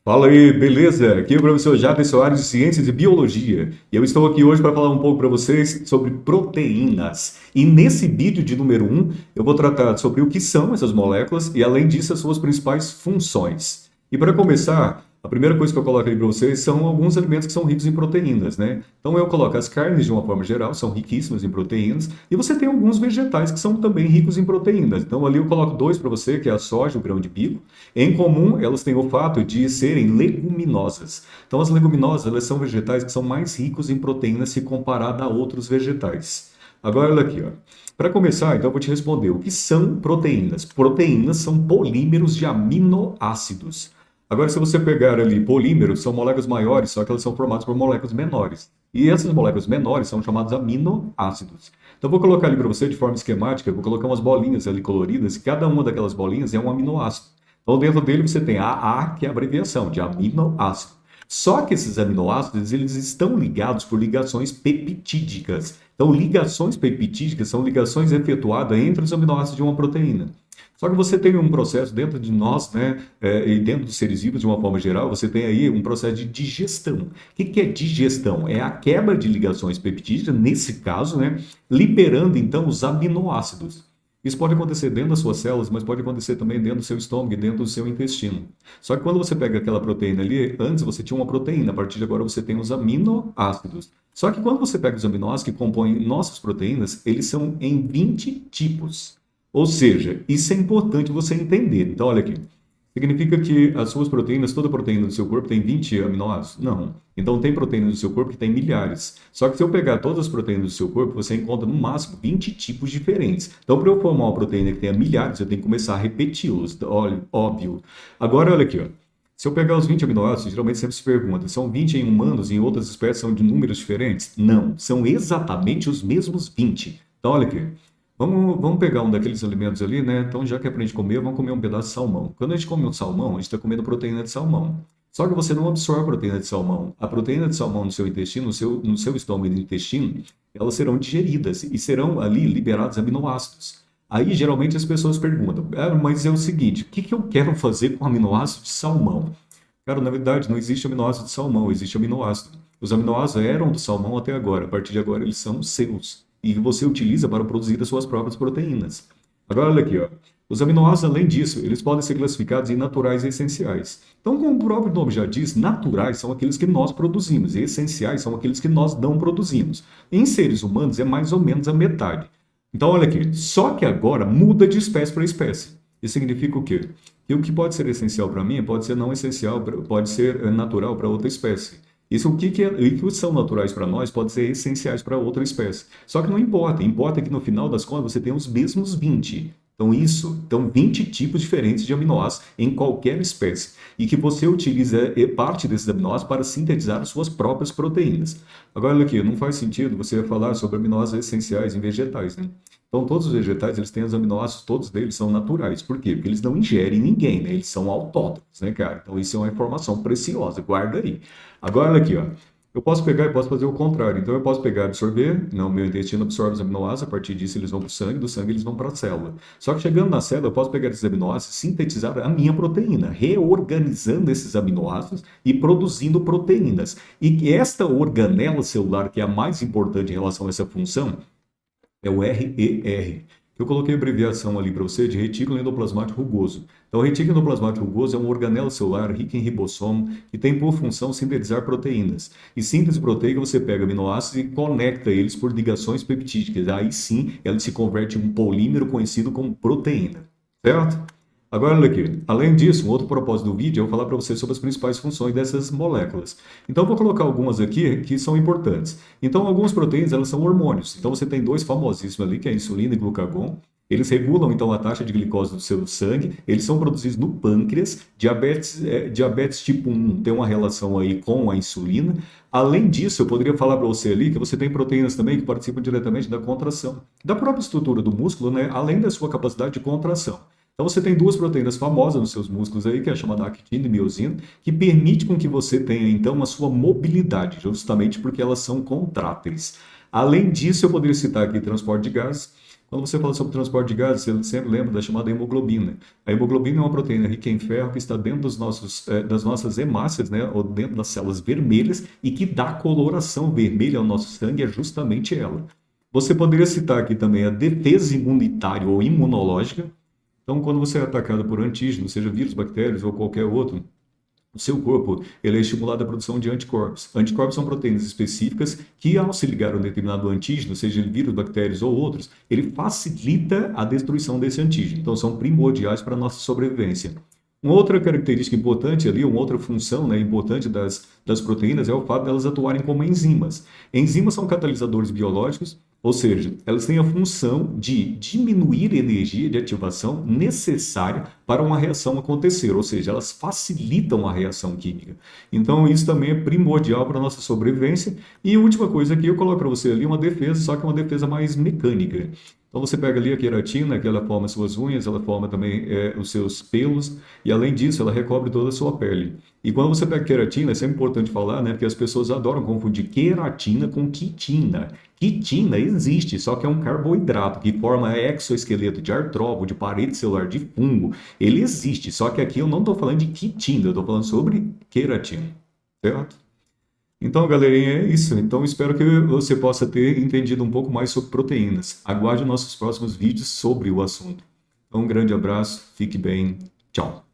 Fala aí, beleza? Aqui é o professor Jader Soares de Ciências e Biologia. E eu estou aqui hoje para falar um pouco para vocês sobre proteínas. E nesse vídeo de número um, eu vou tratar sobre o que são essas moléculas e, além disso, as suas principais funções. E para começar, a primeira coisa que eu coloco aí para vocês são alguns alimentos que são ricos em proteínas, né? Então eu coloco as carnes de uma forma geral, são riquíssimas em proteínas, e você tem alguns vegetais que são também ricos em proteínas. Então ali eu coloco dois para você, que é a soja e o grão de bico. Em comum, elas têm o fato de serem leguminosas. Então as leguminosas, elas são vegetais que são mais ricos em proteínas se comparado a outros vegetais. Agora olha aqui, ó. Para começar, então eu vou te responder. O que são proteínas? Proteínas são polímeros de aminoácidos. Agora, se você pegar ali polímeros, são moléculas maiores, só que elas são formadas por moléculas menores. E essas moléculas menores são chamadas aminoácidos. Então, eu vou colocar ali para você de forma esquemática, eu vou colocar umas bolinhas ali coloridas, e cada uma daquelas bolinhas é um aminoácido. Então, dentro dele você tem AA, que é a abreviação de aminoácido. Só que esses aminoácidos, eles estão ligados por ligações peptídicas. Então, ligações peptídicas são ligações efetuadas entre os aminoácidos de uma proteína. Só que você tem um processo dentro de nós, né, e dentro dos seres vivos de uma forma geral, você tem aí um processo de digestão. O que é digestão? É a quebra de ligações peptídicas, nesse caso, né, liberando então os aminoácidos. Isso pode acontecer dentro das suas células, mas pode acontecer também dentro do seu estômago e dentro do seu intestino. Só que quando você pega aquela proteína ali, antes você tinha uma proteína, a partir de agora você tem os aminoácidos. Só que quando você pega os aminoácidos que compõem nossas proteínas, eles são em 20 tipos. Ou seja, isso é importante você entender. Então, olha aqui. Significa que as suas proteínas, toda proteína do seu corpo tem 20 aminoácidos? Não. Então, tem proteínas do seu corpo que tem milhares. Só que se eu pegar todas as proteínas do seu corpo, você encontra no máximo 20 tipos diferentes. Então, para eu formar uma proteína que tenha milhares, eu tenho que começar a repeti-los. Olha, óbvio. Agora, olha aqui, ó. Se eu pegar os 20 aminoácidos, geralmente sempre se pergunta, são 20 em humanos e em outras espécies são de números diferentes? Não, são exatamente os mesmos 20. Então, olha aqui. Vamos pegar um daqueles alimentos ali, né? Então, já que é para a gente comer, vamos comer um pedaço de salmão. Quando a gente come um salmão, a gente está comendo proteína de salmão. Só que você não absorve a proteína de salmão. A proteína de salmão no seu intestino, no seu estômago e no intestino, elas serão digeridas e serão ali liberados aminoácidos. Aí, geralmente, as pessoas perguntam, mas é o seguinte, o que eu quero fazer com aminoácido de salmão? Cara, na verdade, não existe aminoácido de salmão, existe aminoácido. Os aminoácidos eram do salmão até agora. A partir de agora, eles são seus e você utiliza para produzir as suas próprias proteínas. Agora, olha aqui, ó. Os aminoácidos, além disso, eles podem ser classificados em naturais e essenciais. Então, como o próprio nome já diz, naturais são aqueles que nós produzimos e essenciais são aqueles que nós não produzimos. Em seres humanos, é mais ou menos a metade. Então, olha aqui, só que agora muda de espécie para espécie. Isso significa o quê? Que o que pode ser essencial para mim pode ser não essencial, pode ser natural para outra espécie. Isso o que são naturais para nós pode ser essenciais para outra espécie. Só que não importa, importa que no final das contas você tem os mesmos 20. Então 20 tipos diferentes de aminoácidos em qualquer espécie e que você utiliza parte desses aminoácidos para sintetizar as suas próprias proteínas. Agora olha aqui, não faz sentido você falar sobre aminoácidos essenciais em vegetais, né? Então todos os vegetais, eles têm os aminoácidos, todos deles são naturais. Por quê? Porque eles não ingerem ninguém, né? Eles são autótrofos, né, cara? Então isso é uma informação preciosa, guarda aí. Agora, olha aqui, ó. Eu posso pegar e posso fazer o contrário. Então, eu posso pegar e absorver. Não, meu intestino absorve os aminoácidos. A partir disso, eles vão para o sangue. Do sangue, eles vão para a célula. Só que chegando na célula, eu posso pegar esses aminoácidos e sintetizar a minha proteína, reorganizando esses aminoácidos e produzindo proteínas. E esta organela celular, que é a mais importante em relação a essa função, é o RER. Eu coloquei a abreviação ali para você de retículo endoplasmático rugoso. Então, o retículo endoplasmático rugoso é um organelo celular rico em ribossomo que tem por função sintetizar proteínas. E síntese proteica, você pega aminoácidos e conecta eles por ligações peptídicas. Aí sim, ela se converte em um polímero conhecido como proteína. Certo? Agora, olha aqui. Além disso, um outro propósito do vídeo é eu falar para você sobre as principais funções dessas moléculas. Então, eu vou colocar algumas aqui que são importantes. Então, algumas proteínas, elas são hormônios. Então, você tem dois famosíssimos ali, que é a insulina e glucagon. Eles regulam, então, a taxa de glicose do seu sangue. Eles são produzidos no pâncreas. Diabetes tipo 1 tem uma relação aí com a insulina. Além disso, eu poderia falar para você ali que você tem proteínas também que participam diretamente da contração, da própria estrutura do músculo, né? Além da sua capacidade de contração. Então você tem duas proteínas famosas nos seus músculos aí, que é a chamada actina e miosina, que permite com que você tenha então a sua mobilidade, justamente porque elas são contráteis. Além disso, eu poderia citar aqui transporte de gases, Quando você fala sobre transporte de gases, você sempre lembra da chamada hemoglobina. A hemoglobina é uma proteína rica em ferro que está dentro das nossas hemácias, né, ou dentro das células vermelhas, e que dá coloração vermelha ao nosso sangue, é justamente ela. Você poderia citar aqui também a defesa imunitária ou imunológica. Então, quando você é atacado por antígenos, seja vírus, bactérias ou qualquer outro, o seu corpo ele é estimulado à produção de anticorpos. Anticorpos são proteínas específicas que, ao se ligar a um determinado antígeno, seja ele vírus, bactérias ou outros, ele facilita a destruição desse antígeno. Então, são primordiais para a nossa sobrevivência. Uma outra característica importante ali, uma outra função, né, importante das proteínas é o fato de elas atuarem como enzimas. Enzimas são catalisadores biológicos, ou seja, elas têm a função de diminuir a energia de ativação necessária para uma reação acontecer, ou seja, elas facilitam a reação química. Então, isso também é primordial para a nossa sobrevivência. E a última coisa aqui, eu coloco para você ali uma defesa, só que é uma defesa mais mecânica. Então você pega ali a queratina, que ela forma suas unhas, ela forma também os seus pelos, e além disso, ela recobre toda a sua pele. E quando você pega queratina, isso é importante falar, né? Porque as pessoas adoram confundir queratina com quitina. Quitina existe, só que é um carboidrato que forma exoesqueleto de artrópode, de parede celular de fungo. Ele existe, só que aqui eu não estou falando de quitina, eu estou falando sobre queratina, certo? Então, galerinha, é isso. Então, espero que você possa ter entendido um pouco mais sobre proteínas. Aguarde nossos próximos vídeos sobre o assunto. Então, um grande abraço, fique bem, tchau.